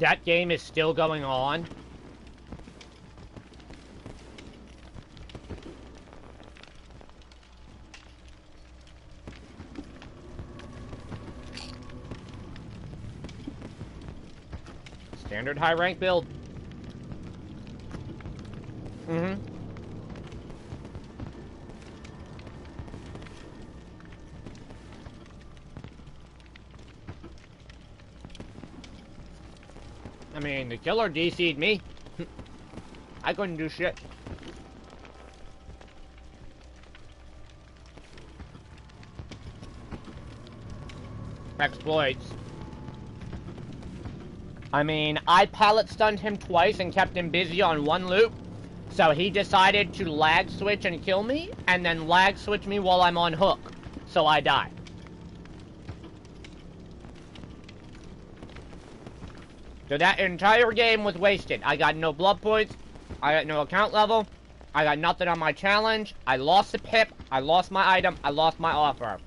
That game is still going on. Standard high rank build. Mm-hmm. I mean, the killer DC'd me. I couldn't do shit. Exploits. I mean, I pallet stunned him twice and kept him busy on one loop. So he decided to lag switch and kill me, and then lag switch me while I'm on hook. So I die. So that entire game was wasted. I got no blood points. I got no account level. I got nothing on my challenge. I lost the pip. I lost my item. I lost my offer.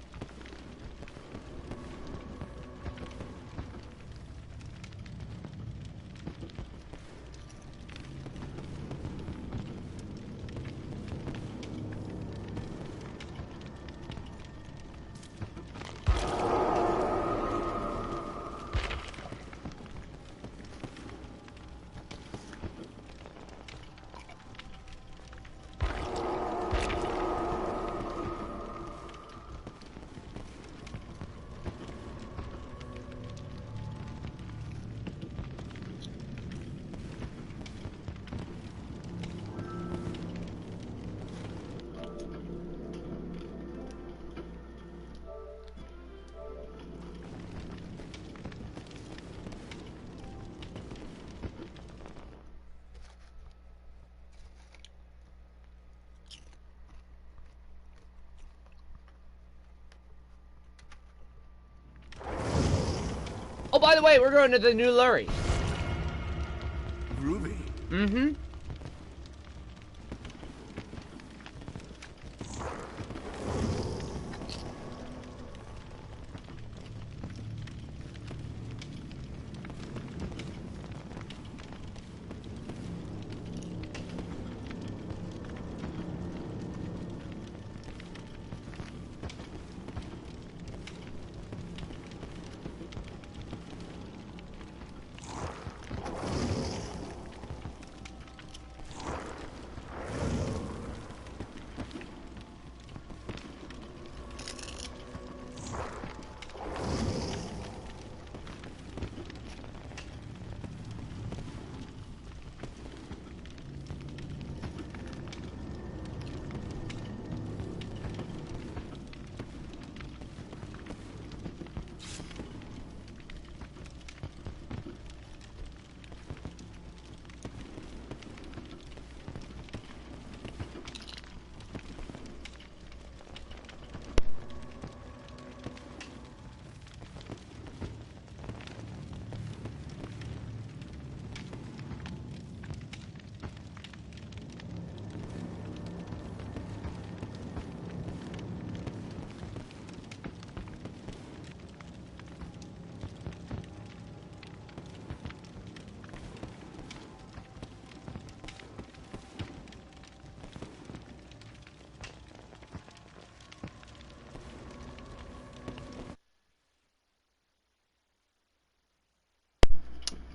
Oh, by the way, we're going to the new Lurie. Groovy. Mm-hmm.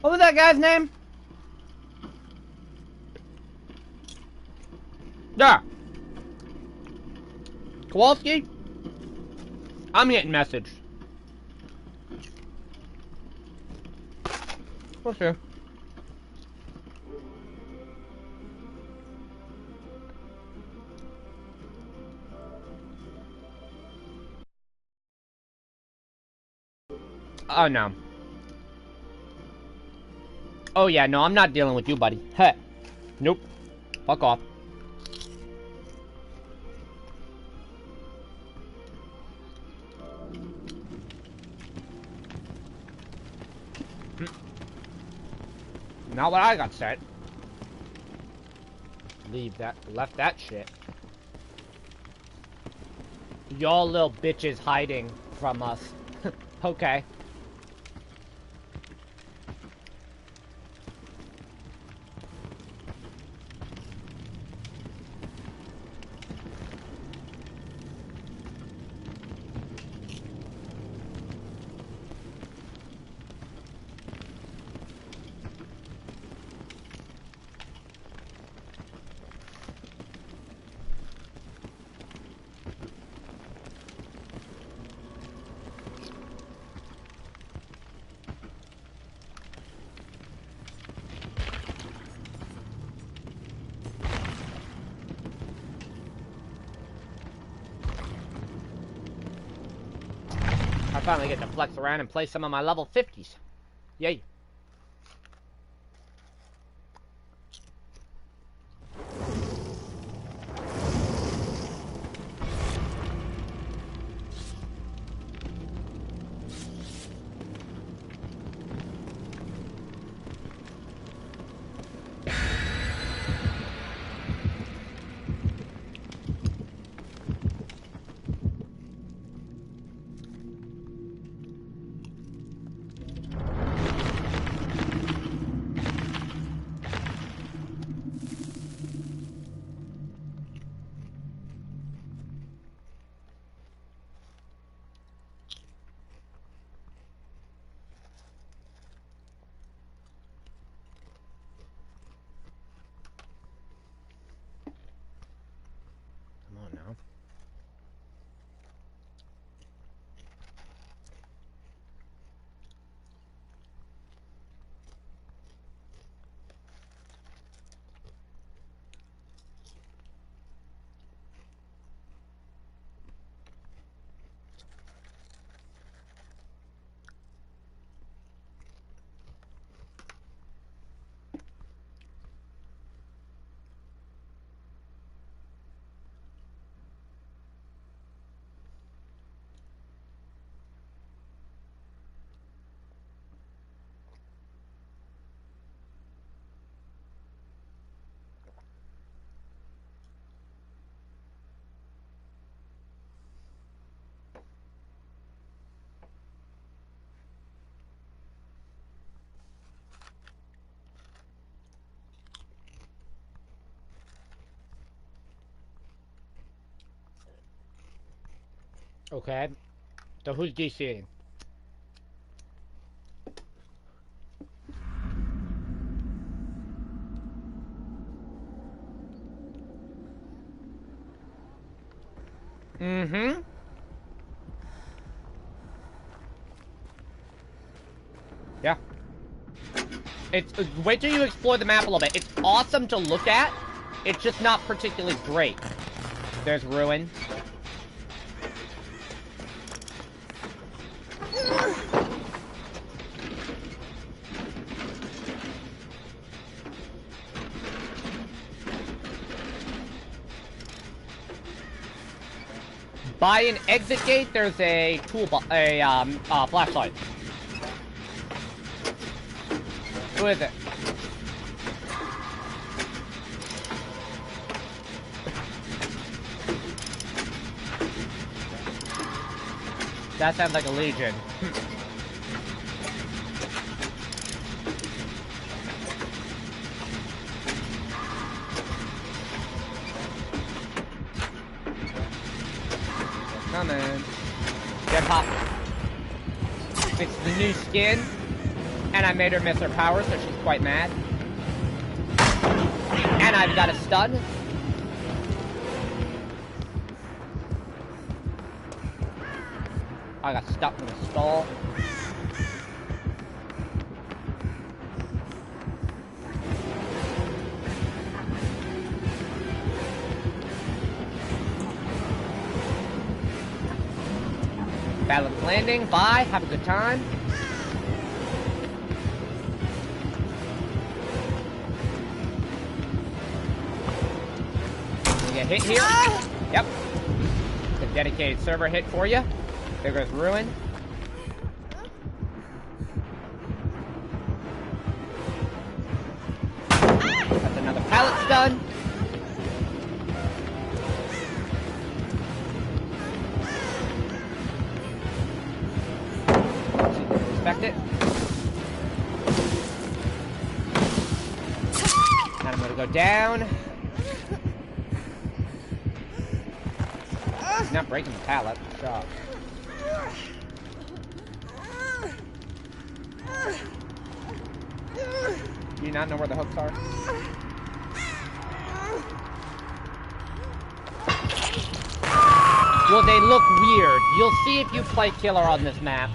What was that guy's name? Yeah. Kowalski? I'm getting messaged. What's here? Oh, no. Oh, yeah, no, I'm not dealing with you, buddy. Hey. Nope. Fuck off. Not what I got set. Left that shit. Y'all little bitches hiding from us. Okay. finally get to flex around and play some of my level 50s. Yay. Now. Okay. So who's DCing? Mm-hmm. Yeah. Wait till you explore the map a little bit. It's awesome to look at. It's just not particularly great. There's Ruin. By an exit gate, there's a flashlight. Who is it? That sounds like a Legion. Coming. Get pop. It's the new skin, and I made her miss her power, so she's quite mad. And I've got a stun. I got stuck in a stall. Balance landing, bye, have a good time. You get hit here? Yep. The dedicated server hit for you. There goes Ruin. That's another pallet stun. Respect it. And I'm gonna go down. He's not breaking the pallet. Good job. Do you not know where the hooks are? Well, they look weird. You'll see if you play killer on this map.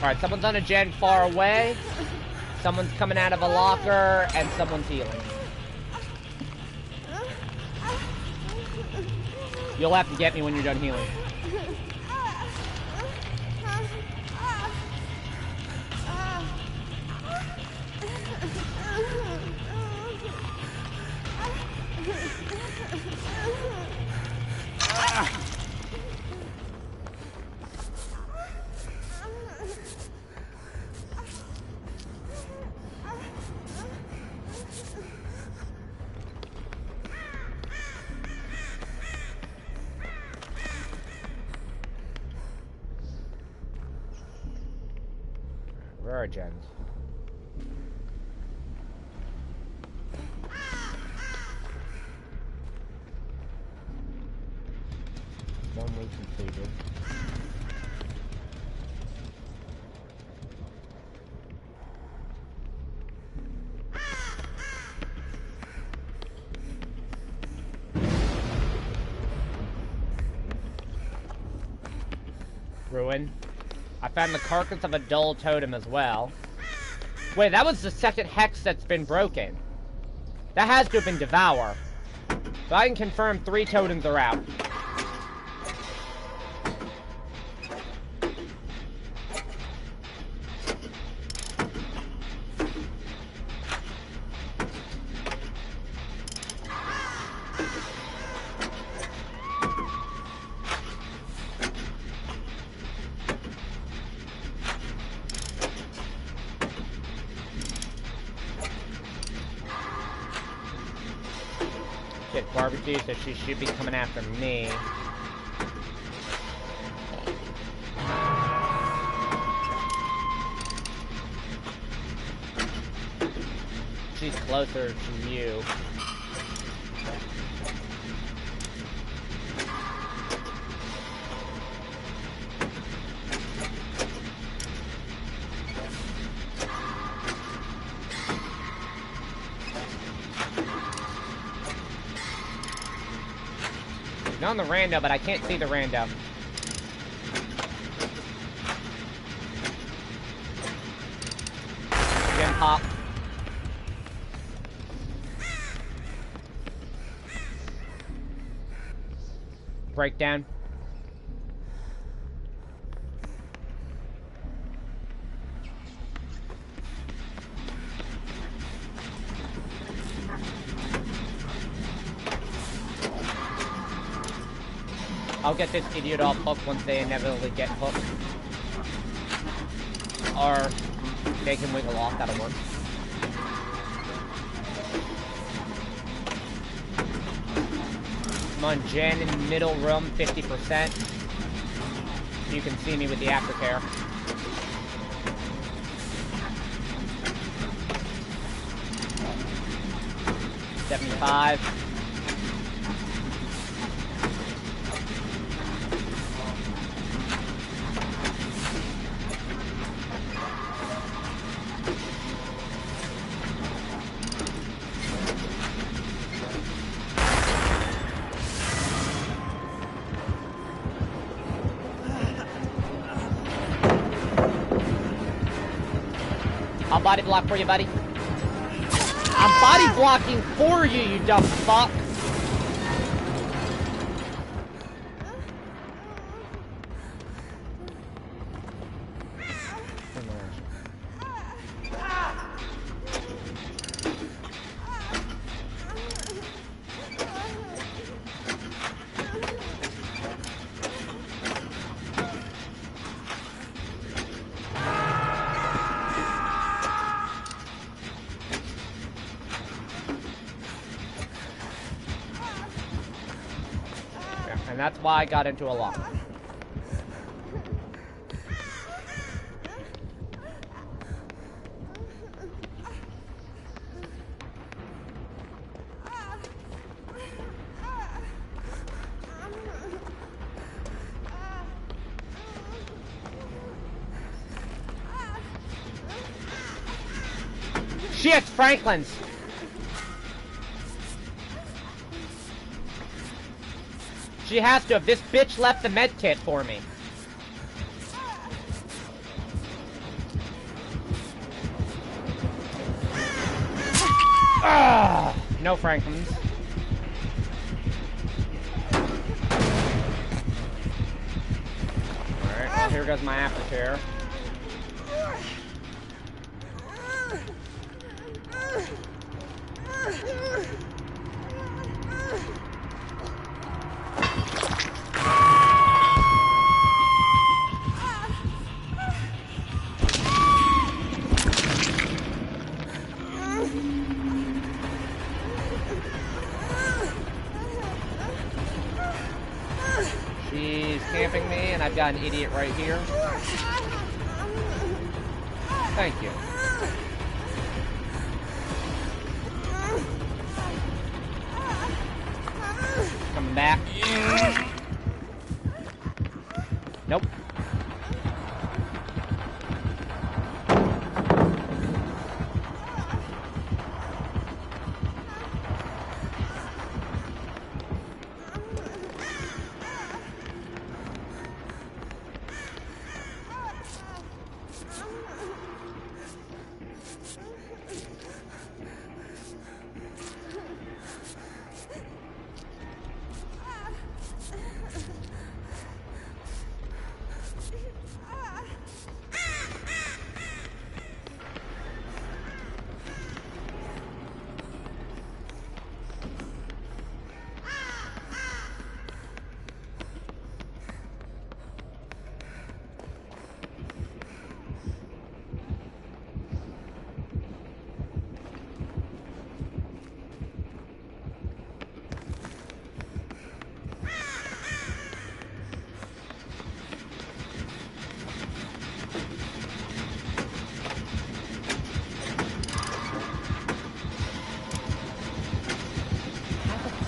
Alright, someone's on a gen far away. Someone's coming out of a locker, and someone's healing. You'll have to get me when you're done healing. Where are gens? One week completed. Ruin. I found the carcass of a dull totem as well. Wait, that was the second hex that's been broken. That has to have been Devour. So I can confirm 3 totems are out. Barbecue, so she should be coming after me. She's closer to you. On the rando, but I can't see the rando. Gem pop. Breakdown. I'll get this idiot off hook once they inevitably get hooked. Or they can wiggle off, that'll work. I'm on Jen in middle room, 50%. You can see me with the aftercare. $75. I'll body block for you, buddy. I'm body blocking for you, you dumb fuck. And that's why I got into a lock. Shit, Franklin's! She has to have. This bitch left the med kit for me. Ah, no Franklin's. Alright, well, here goes my aftercare. She's camping me, and I've got an idiot right here. Thank you. Coming back. Nope.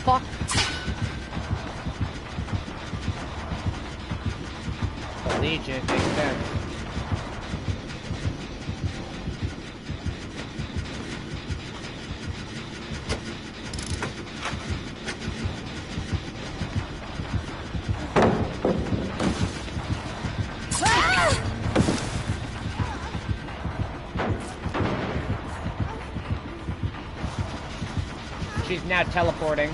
Fuck. The Legion makes sense. She's now teleporting.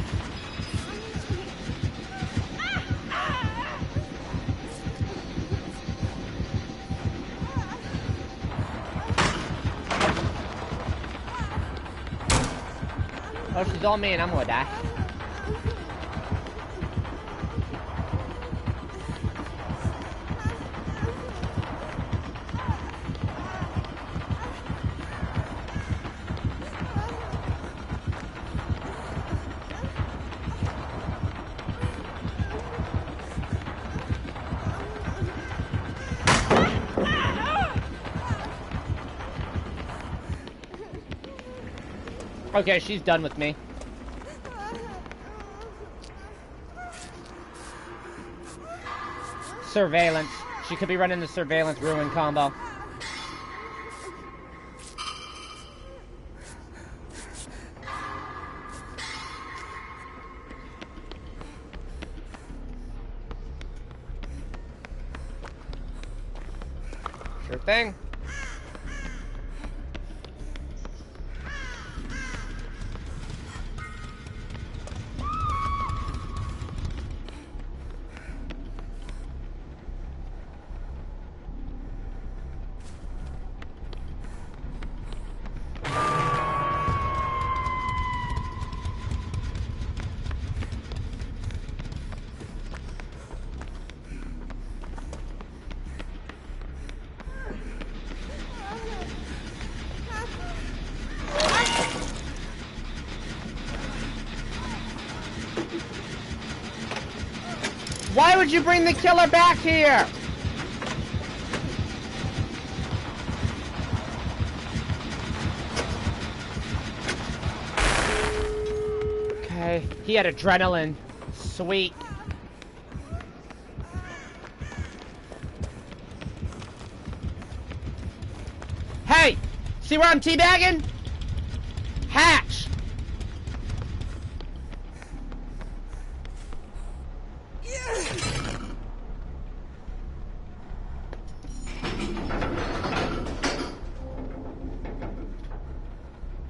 Oh, she's on me and I'm gonna die. Okay, she's done with me. Surveillance. She could be running the surveillance ruin combo. Sure thing. Why would you bring the killer back here? Okay, he had adrenaline. Sweet. Hey! See where I'm teabagging? Hatch!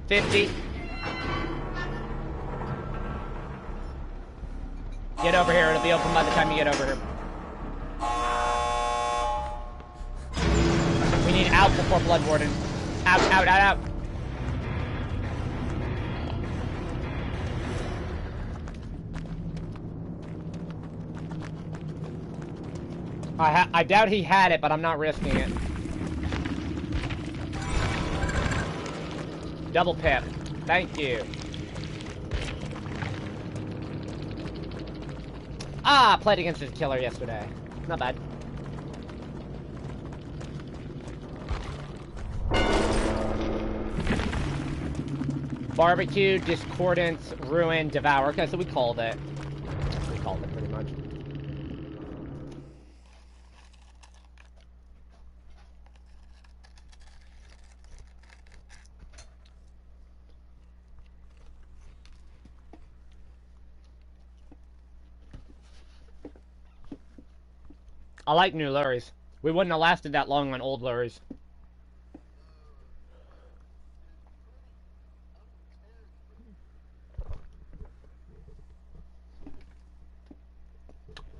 $50. Get over here. It'll be open by the time you get over here. We need out before Blood Warden. Out, out, out, out. I doubt he had it, but I'm not risking it. Double pip. Thank you. Ah, played against his killer yesterday. Not bad. Barbecue, Discordance, Ruin, Devour. Okay, so we called it. We called it pretty much. I like new lures. We wouldn't have lasted that long on old lures.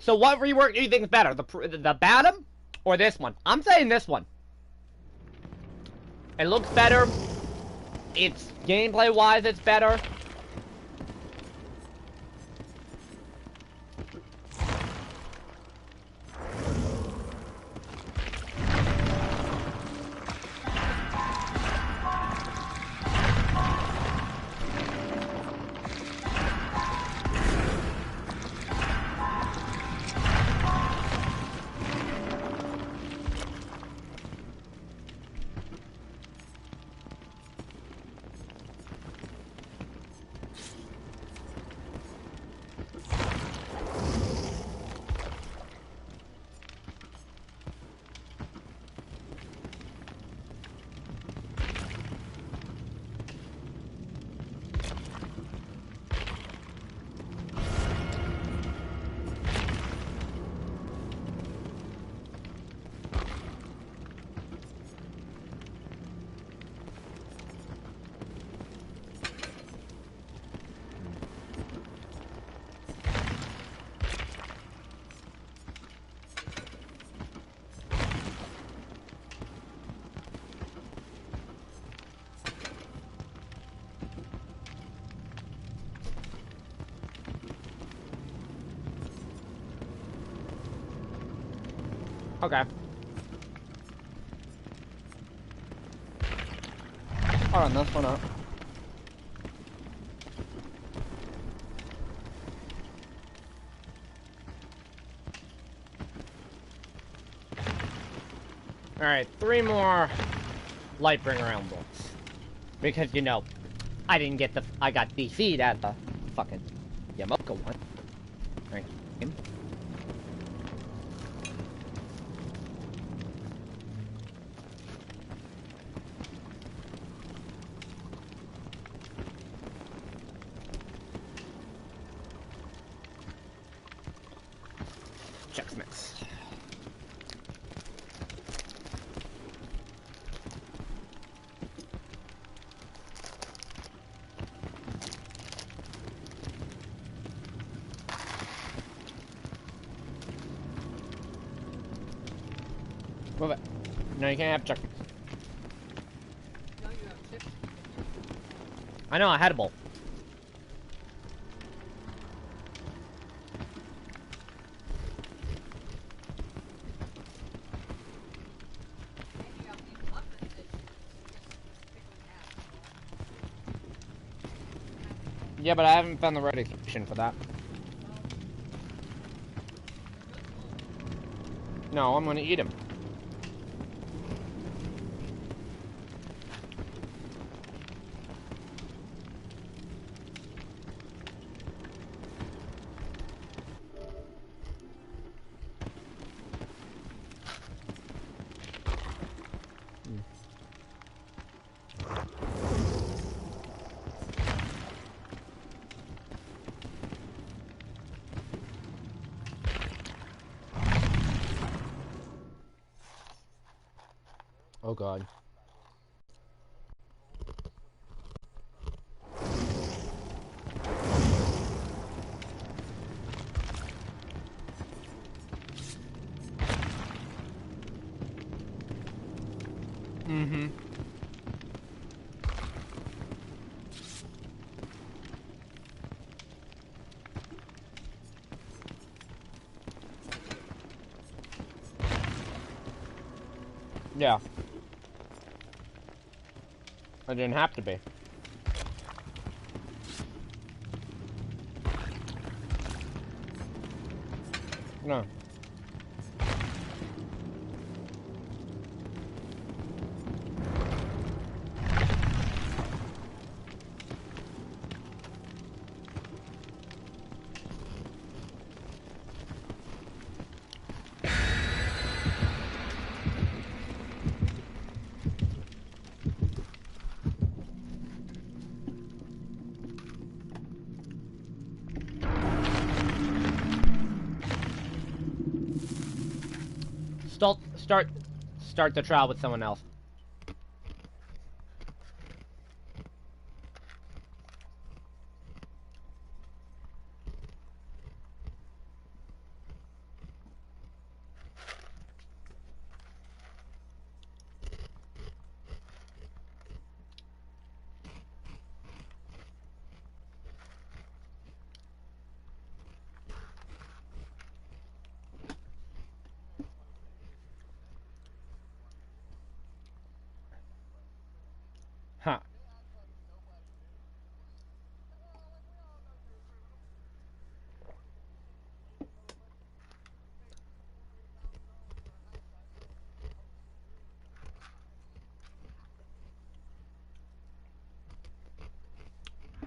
So what rework do you think is better? The Batum or this one? I'm saying this one. It looks better. It's gameplay-wise, it's better. Okay. I'll run this one up. Alright, 3 more Lightbringer emblems. Because, you know, I didn't get I got DC'd at the fucking Yamoka one. Alright. Chex Mix. Move it. No, you can't have Chex Mix. No, you have chips. I know, I had a bowl. Maybe I'll leave them up and then just pick them in half. Yeah, but I haven't found the right occasion for that. No, I'm gonna eat them. Oh god. Mm-hmm. Yeah. I didn't have to be. No. Start the trial with someone else. Huh.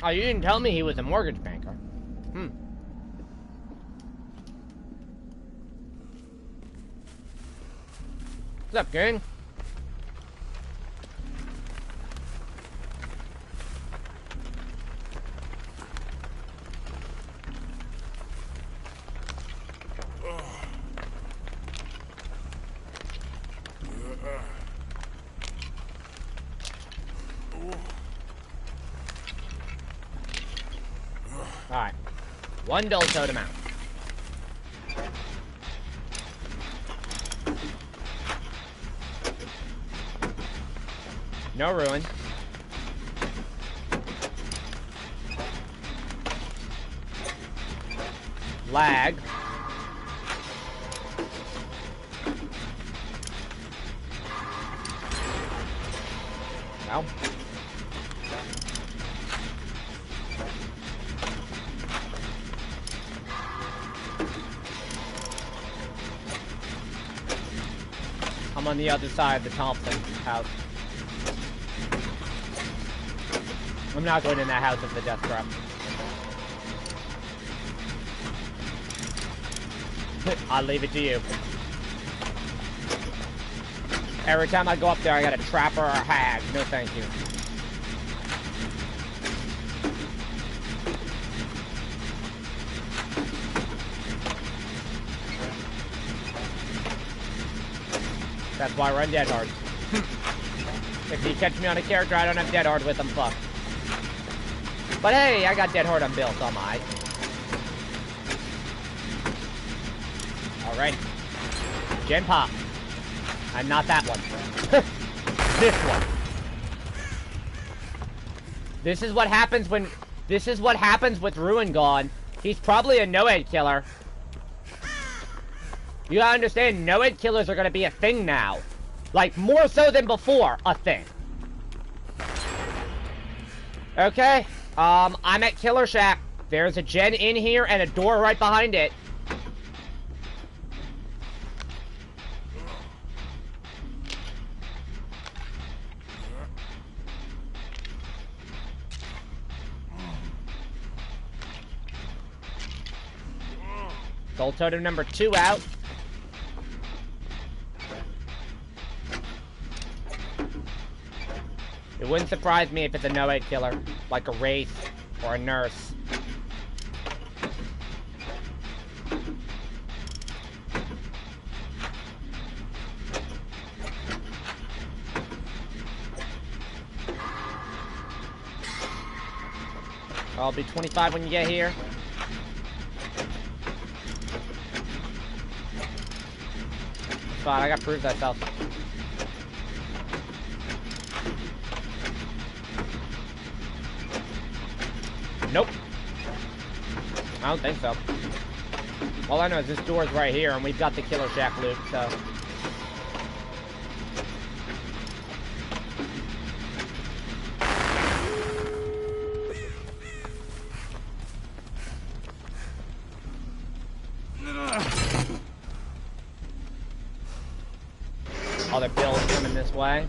Oh, you didn't tell me he was a mortgage banker. Hmm. What's up, gang? Alright. One dull totem out. No ruin. Lag. Well. I'm on the other side of the Thompson house. I'm not going in that house with the death trap. I'll leave it to you. Every time I go up there, I got a trapper or a hag. No, thank you. That's why I run Dead Hard. If you catch me on a character I don't have Dead Hard with, I'm fucked. But hey, I got Dead Hard on built, on my. Alright. Gen Pop. And not that one. This one. This is what happens when... This is what happens with Ruin gone. He's probably a no-head killer. You gotta understand, no-head killers are gonna be a thing now. Like, more so than before, a thing. Okay, I'm at Killer Shack. There's a gen in here and a door right behind it. Soul Totem number 2 out. It wouldn't surprise me if it's a no-head killer, like a Wraith or a nurse. I'll be 25 when you get here. Fine, I got proof that self. Nope. I don't think so. All I know is this door's right here, and we've got the Killer Shack loop, so... Other bills coming this way.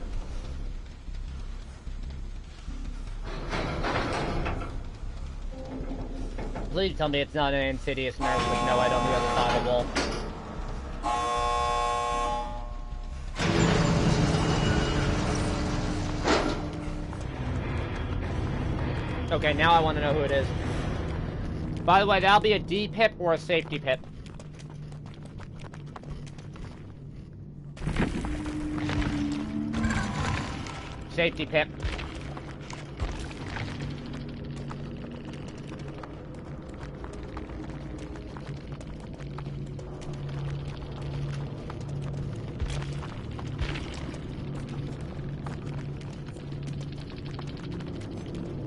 Please tell me it's not an insidious nurse with no head on the other side of the wall. Okay, now I want to know who it is. By the way, that'll be a D-pip or a safety pip. Safety pip.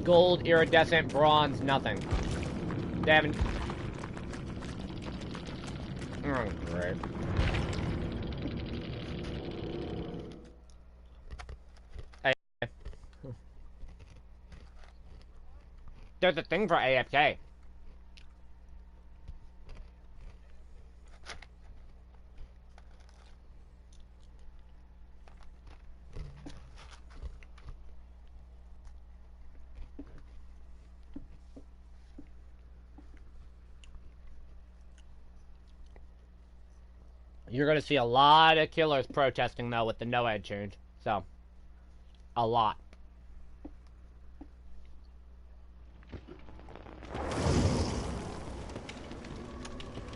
Gold, iridescent, bronze, nothing. They haven't... Oh, great. Hey. There's a thing for AFK. You're gonna see a lot of killers protesting though with the no-ed change. So, a lot.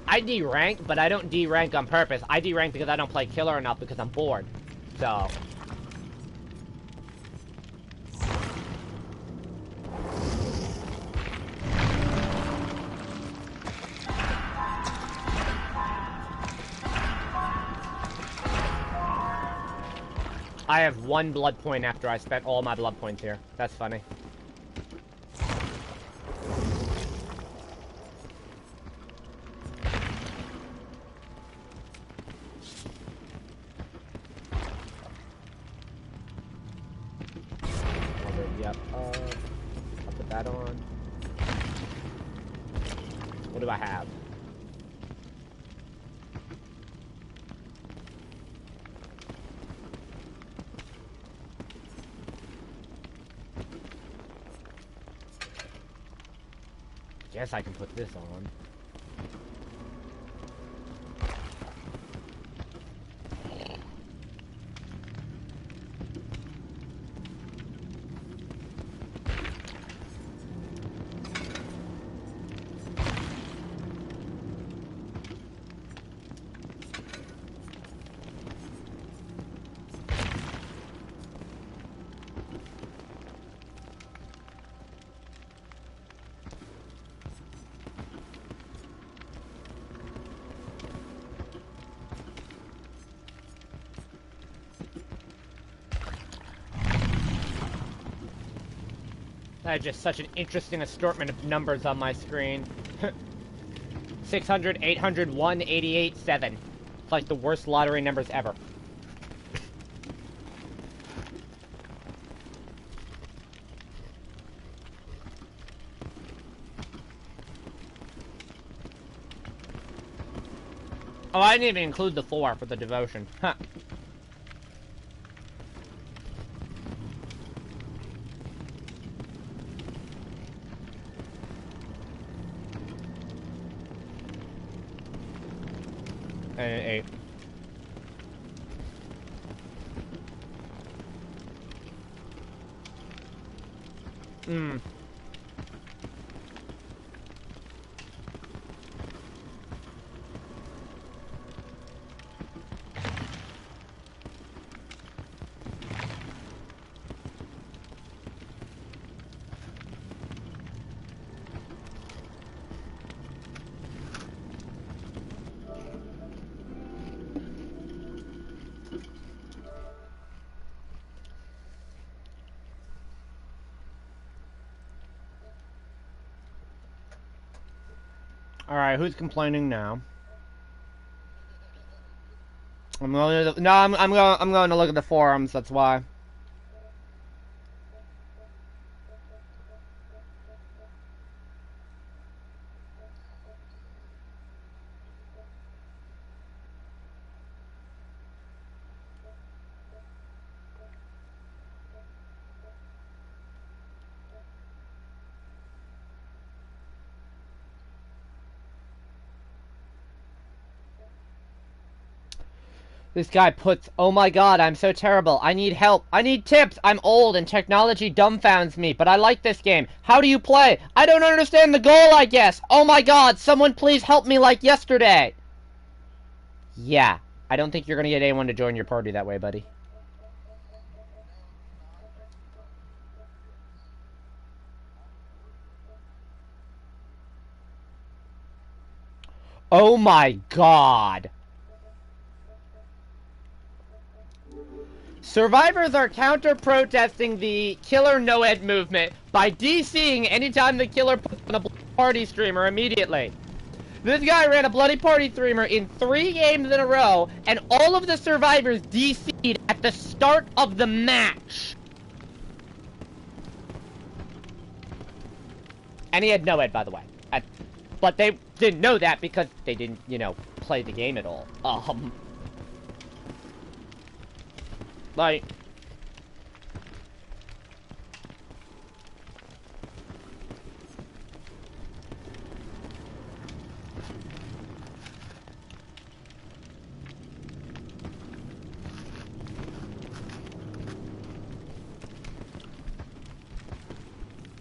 I D-rank, but I don't D-rank on purpose. I D-rank because I don't play killer enough because I'm bored. So... I have 1 blood point after I spent all my blood points here. That's funny. Yep. I'll put that on. What do I have? Guess I can put this on. That is just such an interesting assortment of numbers on my screen. 600, 800, 1, 88, 7. It's like the worst lottery numbers ever. Oh, I didn't even include the 4 for the devotion. Huh. And an 8. Alright, who's complaining now? I'm going to, no, I'm going to look at the forums, that's why. This guy puts, oh my god, I'm so terrible. I need help. I need tips. I'm old and technology dumbfounds me, but I like this game. How do you play? I don't understand the goal, I guess. Oh my god, someone please help me like yesterday. Yeah, I don't think you're gonna get anyone to join your party that way, buddy. my god. Survivors are counter-protesting the Killer NOED movement by DCing anytime the killer puts on a party streamer immediately. This guy ran a bloody party streamer in 3 games in a row, and all of the survivors DC'd at the start of the match. And he had NOED, by the way. But they didn't know that because they didn't, you know, play the game at all. Like...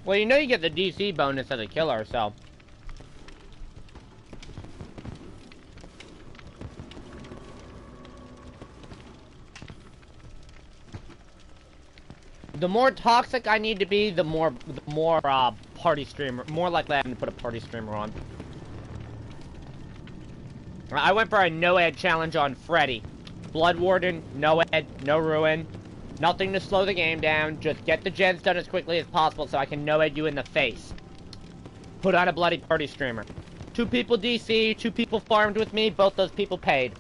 Well, you know you get the DC bonus as a killer, so... The more toxic I need to be, the more party streamer, more likely I'm gonna put a party streamer on. I went for a NOED challenge on Freddy. Blood Warden, NOED, no ruin. Nothing to slow the game down, just get the gens done as quickly as possible so I can NOED you in the face. Put on a bloody party streamer. 2 people DC, 2 people farmed with me, both those people paid.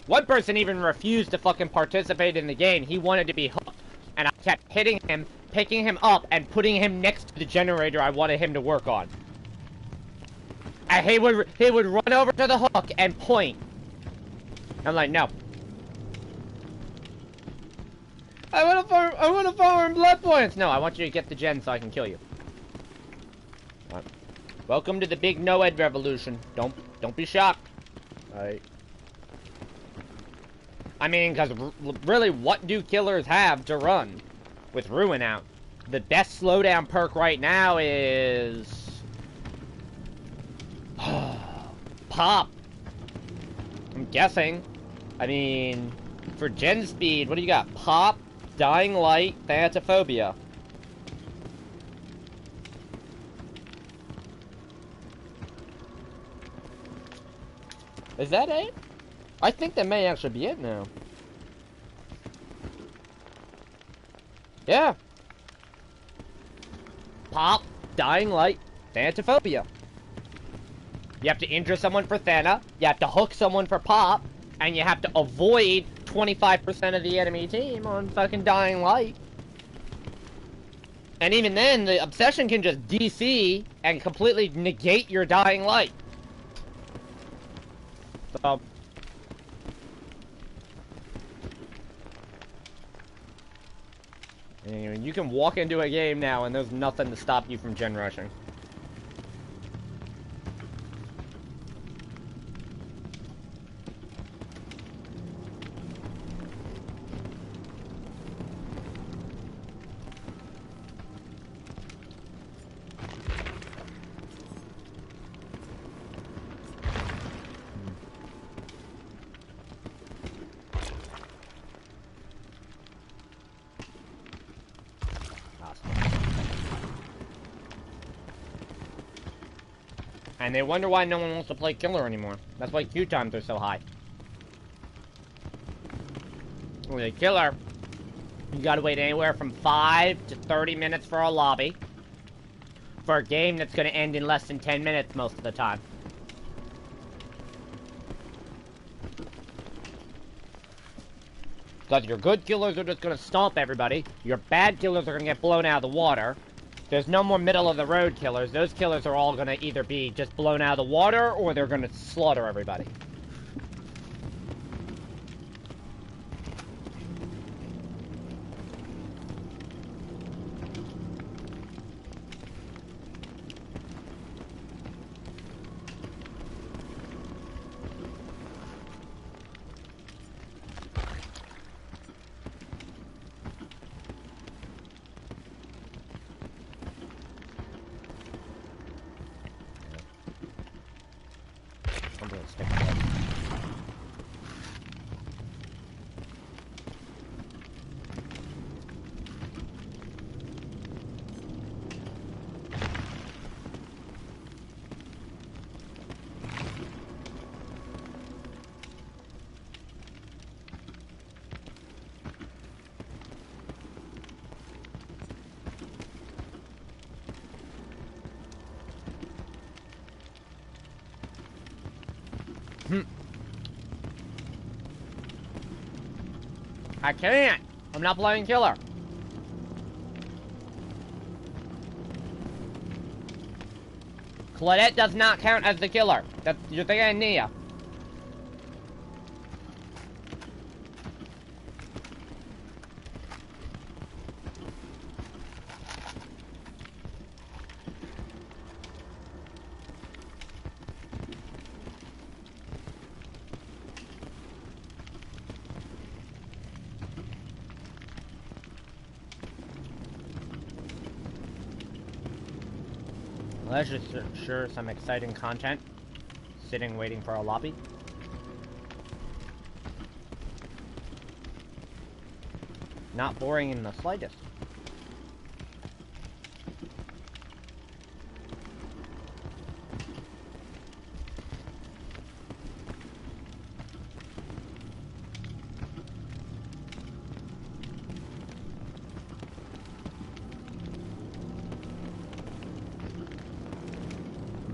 One person even refused to fucking participate in the game. He wanted to be hooked. And I kept hitting him, picking him up, and putting him next to the generator I wanted him to work on. And he would run over to the hook and point. I'm like, no. I wanna farm blood points! No, I want you to get the gen so I can kill you. Right. Welcome to the big NOED revolution. Don't be shocked. Alright. I mean, because really, what do killers have to run with Ruin out? The best slowdown perk right now is... Pop. I'm guessing. I mean, for gen speed, what do you got? Pop, Dying Light, Thanatophobia. Is that it? I think that may actually be it now. Yeah. Pop, Dying Light, Thanatophobia. You have to injure someone for Thana, you have to hook someone for Pop, and you have to avoid 25% of the enemy team on fucking Dying Light. And even then, the Obsession can just DC and completely negate your Dying Light. So... you can walk into a game now and there's nothing to stop you from gen rushing. And they wonder why no one wants to play killer anymore. That's why queue times are so high. With a killer, you gotta wait anywhere from 5 to 30 minutes for a lobby. For a game that's gonna end in less than 10 minutes most of the time. Because your good killers are just gonna stomp everybody. Your bad killers are gonna get blown out of the water. There's no more middle-of-the-road killers. Those killers are all gonna either be just blown out of the water, or they're gonna slaughter everybody. I can't. I'm not playing killer. Claudette does not count as the killer. You're thinking of Nia. Let's just sure some exciting content. Sitting waiting for a lobby. Not boring in the slightest.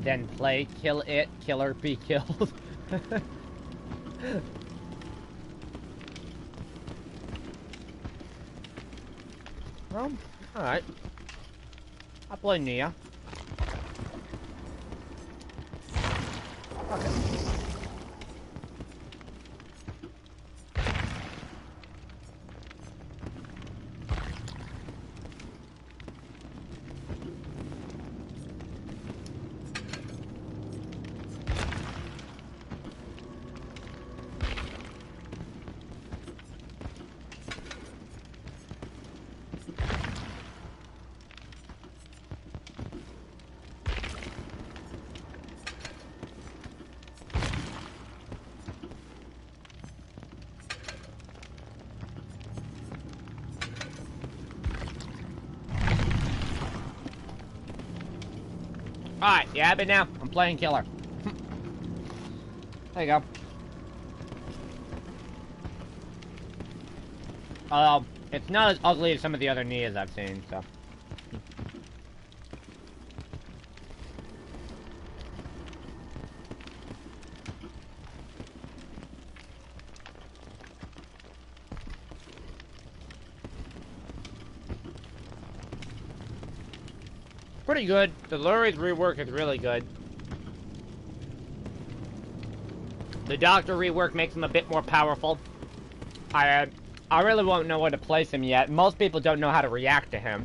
Then play, kill it, killer, be killed. Well, alright. I'll play Nia. Okay. Alright, you happy now? I'm playing killer. There you go. It's not as ugly as some of the other Nias I've seen, so. Pretty good. The Lurie's rework is really good. The Doctor rework makes him a bit more powerful. I really won't know where to place him yet. Most people don't know how to react to him.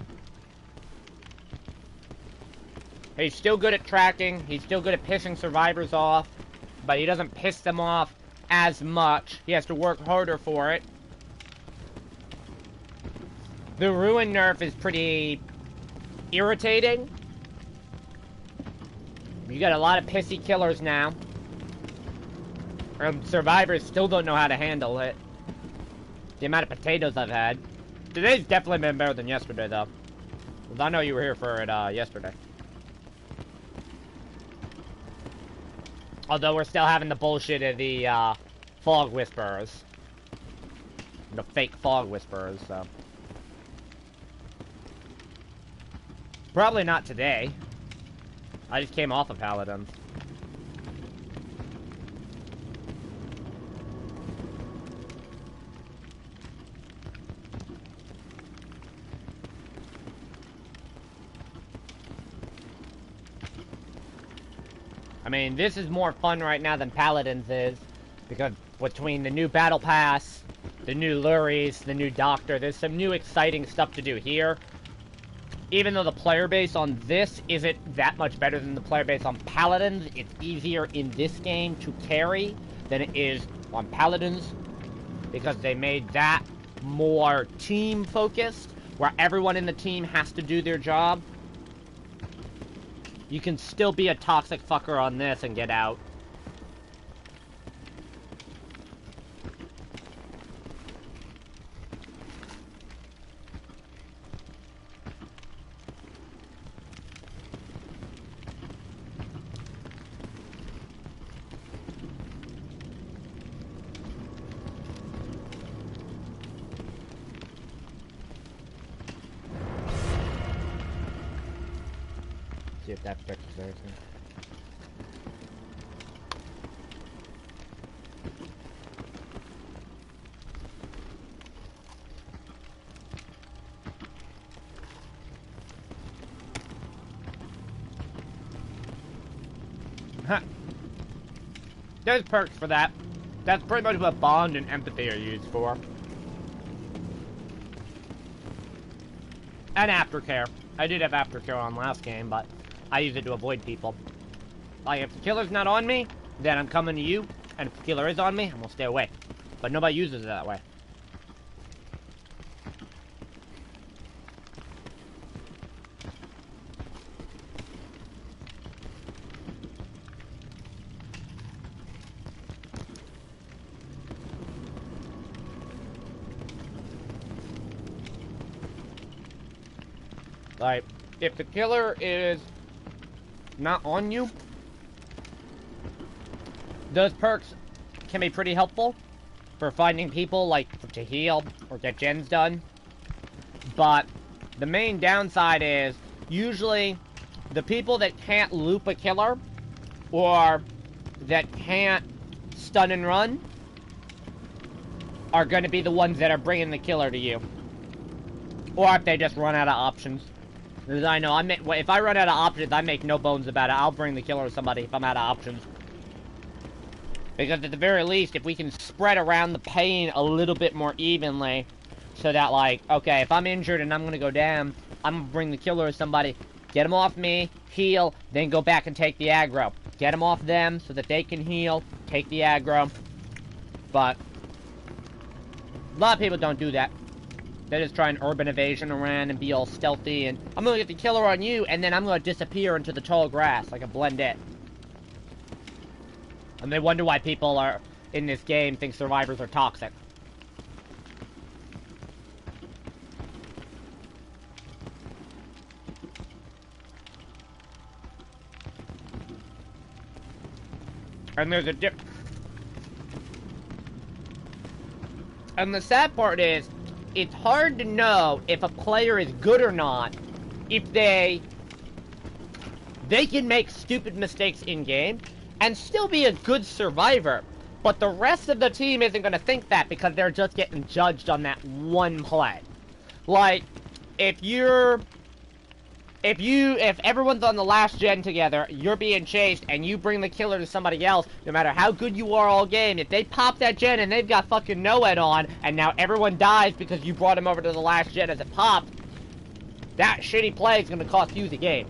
He's still good at tracking. He's still good at pissing survivors off. But he doesn't piss them off as much. He has to work harder for it. The Ruin nerf is pretty irritating. You got a lot of pissy killers now. Survivors still don't know how to handle it. The amount of potatoes I've had. Today's definitely been better than yesterday, though. Because I know you were here for it yesterday. Although we're still having the bullshit of the fog whisperers. The fake fog whisperers, so. Probably not today. I just came off of Paladins. I mean, this is more fun right now than Paladins is, because between the new Battle Pass, the new Luries, the new Doctor, there's some new exciting stuff to do here. Even though the player base on this isn't that much better than the player base on Paladins, it's easier in this game to carry than it is on Paladins, because they made that more team-focused, where everyone in the team has to do their job. You can still be a toxic fucker on this and get out. See if that fixes everything. There's perks for that. That's pretty much what bond and empathy are used for. And aftercare. I did have aftercare on last game, but I use it to avoid people. Like, if the killer's not on me, then I'm coming to you, and if the killer is on me, I'm gonna stay away. But nobody uses it that way. Like, if the killer is not on you, those perks can be pretty helpful for finding people, like, to heal or get gens done. But the main downside is, usually, the people that can't loop a killer, or that can't stun and run, are going to be the ones that are bringing the killer to you. Or if they just run out of options. Because I know, if I run out of options, I make no bones about it. I'll bring the killer to somebody if I'm out of options. Because at the very least, if we can spread around the pain a little bit more evenly, so that, like, okay, if I'm injured and I'm gonna go down, I'm gonna bring the killer to somebody, get them off me, heal, then go back and take the aggro. Get them off them so that they can heal, take the aggro. But a lot of people don't do that. They just try and urban evasion around and be all stealthy, and I'm gonna get the killer on you, and then I'm gonna disappear into the tall grass like a blendette. And they wonder why people are in this game think survivors are toxic. And there's a and the sad part is, it's hard to know if a player is good or not if they can make stupid mistakes in-game and still be a good survivor, but the rest of the team isn't going to think that because they're just getting judged on that one play. Like, if everyone's on the last gen together, you're being chased, and you bring the killer to somebody else, no matter how good you are all game, if they pop that gen and they've got fucking NOED on, and now everyone dies because you brought him over to the last gen as it popped, that shitty play is going to cost you the game.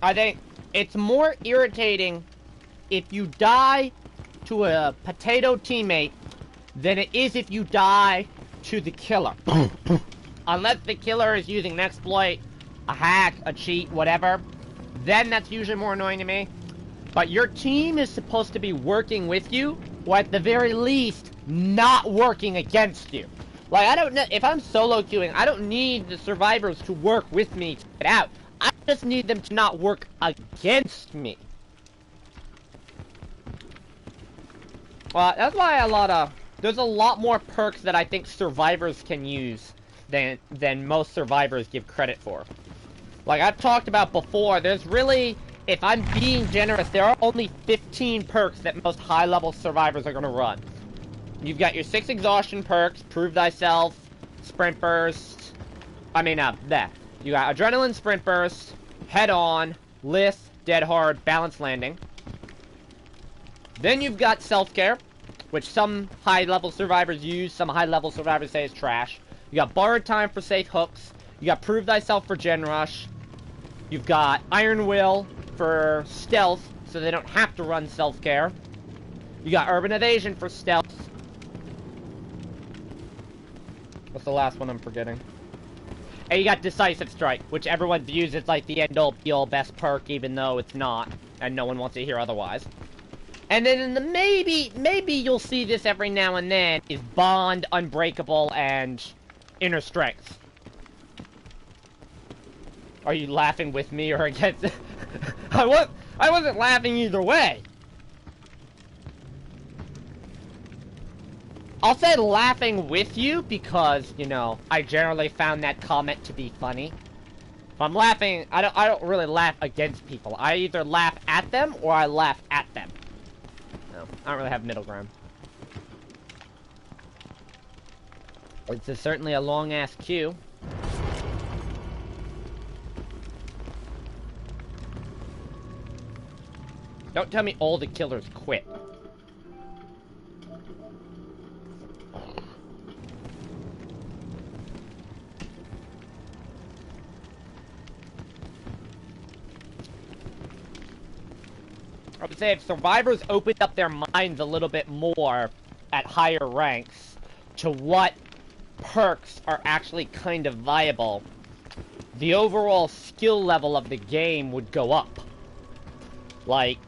I think it's more irritating if you die to a potato teammate than it is if you die to the killer. Unless the killer is using an exploit, a hack, a cheat, whatever, then that's usually more annoying to me. But your team is supposed to be working with you, or at the very least, not working against you. Like, I don't know, if I'm solo queuing, I don't need the survivors to work with me to get out. I just need them to not work against me. Well, that's why there's a lot more perks that I think survivors can use than most survivors give credit for. Like I've talked about before, there's really, if I'm being generous, there are only 15 perks that most high-level survivors are going to run. You've got your 6 exhaustion perks, Prove Thyself, Sprint Burst, you got Adrenaline Sprint Burst, Head On, List, Dead Hard, Balanced Landing. Then you've got Self-Care, which some high-level survivors use, some high-level survivors say is trash. You got Borrowed Time for safe hooks. You got Prove Thyself for Gen Rush. You've got Iron Will for stealth, so they don't have to run Self-Care. You got Urban Evasion for stealth. What's the last one I'm forgetting? And you got Decisive Strike, which everyone views as like the end-all be-all best perk, even though it's not, and no one wants to hear otherwise. And then in the maybe you'll see this every now and then, is Bond, Unbreakable, and Inner Strength. Are you laughing with me or against it? I wasn't laughing either way. I'll say laughing with you because, you know, I generally found that comment to be funny. If I'm laughing, I don't really laugh against people. I either laugh at them or I laugh at them. No, I don't really have middle ground. It's certainly a long-ass queue. Don't tell me all the killers quit. I would say if survivors opened up their minds a little bit more at higher ranks to what perks are actually kind of viable, the overall skill level of the game would go up. Like,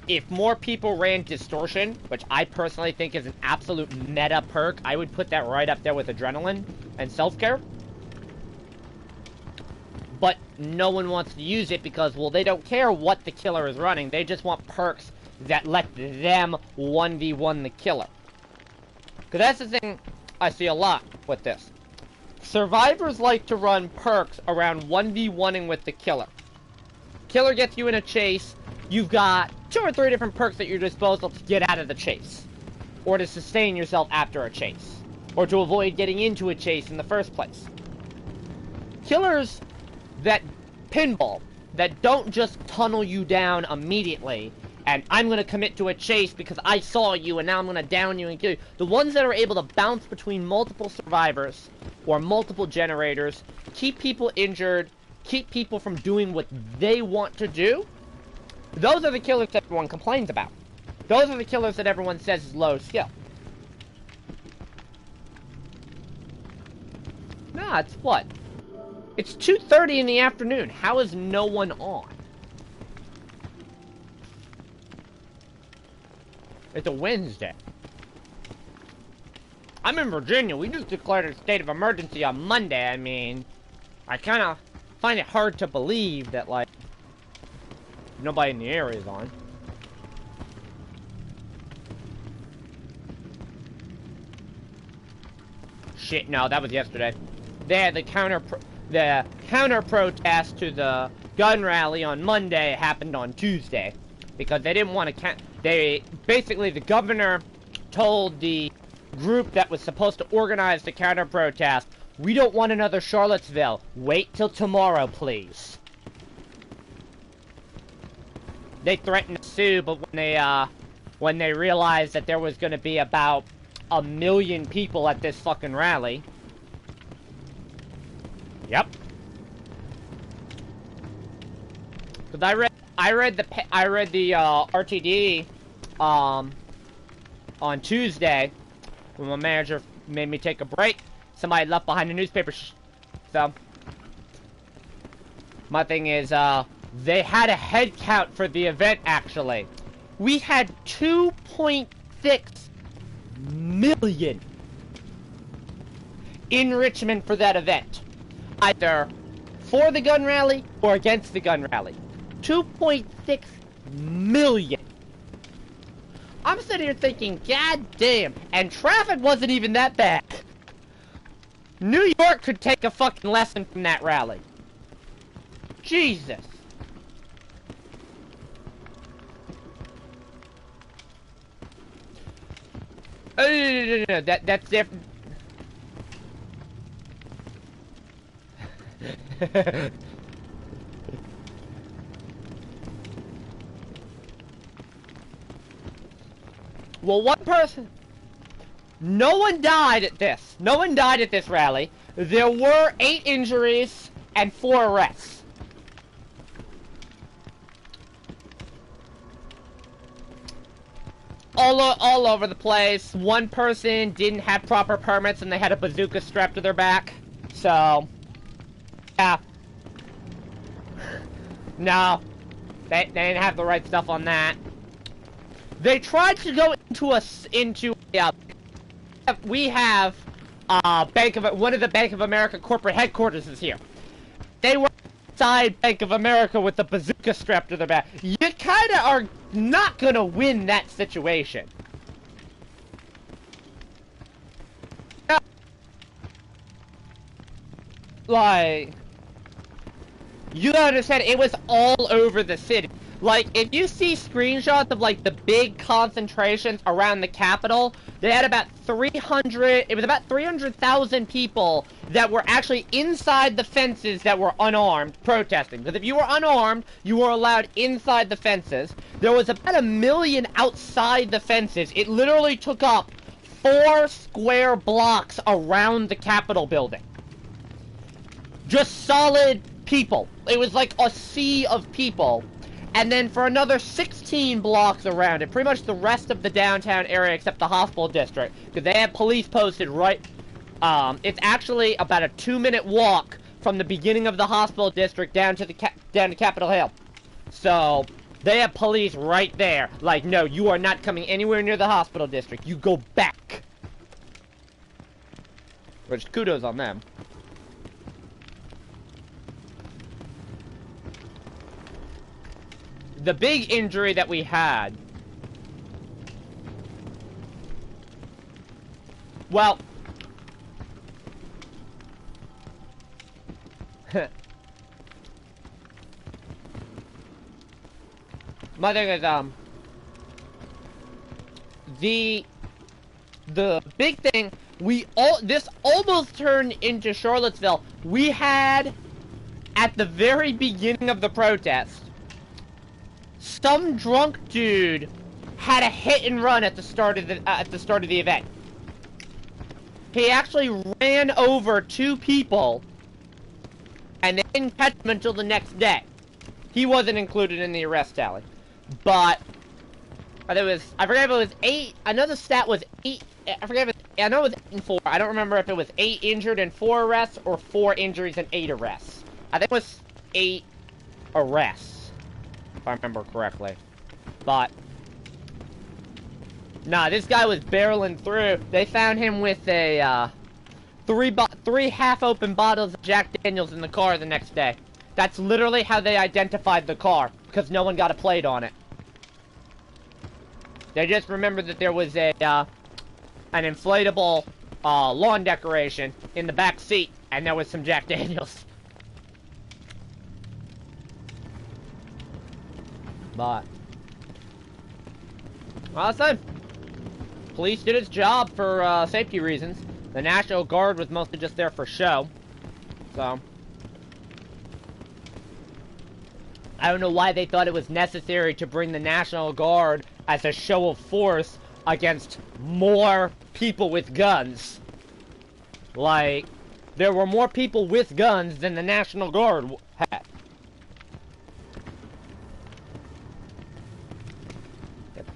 if more people ran Distortion, which I personally think is an absolute meta perk, I would put that right up there with Adrenaline and Self-Care. But no one wants to use it because, well, they don't care what the killer is running. They just want perks that let them 1v1 the killer. Because that's the thing I see a lot with this. Survivors like to run perks around 1v1ing with the killer. Killer gets you in a chase, you've got 2 or 3 different perks at your disposal to get out of the chase. Or to sustain yourself after a chase. Or to avoid getting into a chase in the first place. Killers that pinball, that don't just tunnel you down immediately, and I'm gonna commit to a chase because I saw you and now I'm gonna down you and kill you. The ones that are able to bounce between multiple survivors, or multiple generators, keep people injured, keep people from doing what they want to do, those are the killers that everyone complains about. Those are the killers that everyone says is low skill. Nah, it's what? It's 2:30 in the afternoon. How is no one on? It's a Wednesday. I'm in Virginia. We just declared a state of emergency on Monday. I mean, I kind of find it hard to believe that, like, nobody in the area is on. Shit, no, that was yesterday. They had the counter protest to the gun rally on Monday happened on Tuesday. Because they didn't want to basically, the governor told the group that was supposed to organize the counter protest, we don't want another Charlottesville. Wait till tomorrow, please. They threatened to sue, but when they realized that there was going to be about 1 million people at this fucking rally. Yep. Because I read the RTD on Tuesday when my manager made me take a break. Somebody left behind the newspaper. So my thing is, they had a head count for the event. Actually, we had 2.6 million in Richmond for that event, either for the gun rally or against the gun rally. 2.6 million. I'm sitting here thinking, god damn, and traffic wasn't even that bad. New York could take a fucking lesson from that rally. Jesus. Oh, no, that's different. Well, one person... No one died at this. No one died at this rally. There were 8 injuries and 4 arrests. All over the place. One person didn't have proper permits and they had a bazooka strapped to their back. So... yeah. No. They didn't have the right stuff on that. They tried to go into we have one of the Bank of America corporate headquarters is here. They were inside Bank of America with the bazooka strapped to their back. You kinda are not gonna win that situation. Like, you gotta understand, it was all over the city. Like, if you see screenshots of, like, the big concentrations around the Capitol, they had about 300,000 people that were actually inside the fences that were unarmed, protesting. Because if you were unarmed, you were allowed inside the fences. There was about 1 million outside the fences. It literally took up 4 square blocks around the Capitol building. Just solid people. It was like a sea of people. And then for another 16 blocks around it, pretty much the rest of the downtown area except the hospital district, because they have police posted right, it's actually about a 2-minute walk from the beginning of the hospital district down to Capitol Hill. So, they have police right there, like, no, you are not coming anywhere near the hospital district, you go back. Which, kudos on them. The big injury that we had... Well... My thing is, the big thing, this almost turned into Charlottesville. We had, at the very beginning of the protest, some drunk dude had a hit and run at the start of the event. He actually ran over 2 people, and they didn't catch him until the next day. He wasn't included in the arrest tally, but it was, I forget if it was 8. Another stat was 8. I forget if I know it was 8 and 4. I don't remember if it was 8 injured and 4 arrests or 4 injuries and 8 arrests. I think it was 8 arrests. If I remember correctly. But nah, this guy was barreling through. They found him with a 3 half-open bottles of Jack Daniels in the car the next day. That's literally how they identified the car, because no one got a plate on it. They just remembered that there was a an inflatable lawn decoration in the back seat, and there was some Jack Daniels. But, well, that's it. Police did its job for safety reasons. The National Guard was mostly just there for show. So, I don't know why they thought it was necessary to bring the National Guard as a show of force against more people with guns. Like, there were more people with guns than the National Guard had.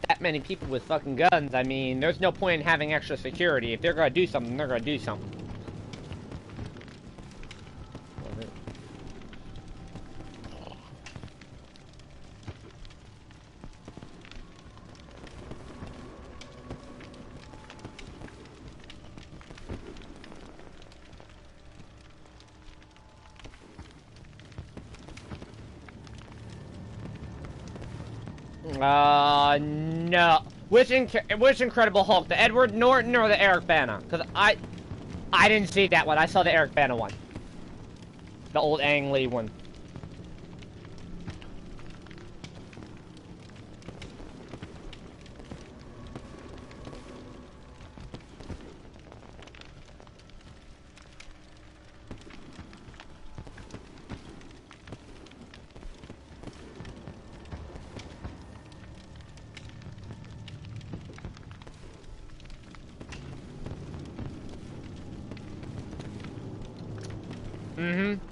That many people with fucking guns, I mean, there's no point in having extra security. If they're gonna do something, they're gonna do something. No. Which Incredible Hulk? The Edward Norton or the Eric Bana? Because I didn't see that one. I saw the Eric Bana one. The old Ang Lee one. Mm-hmm.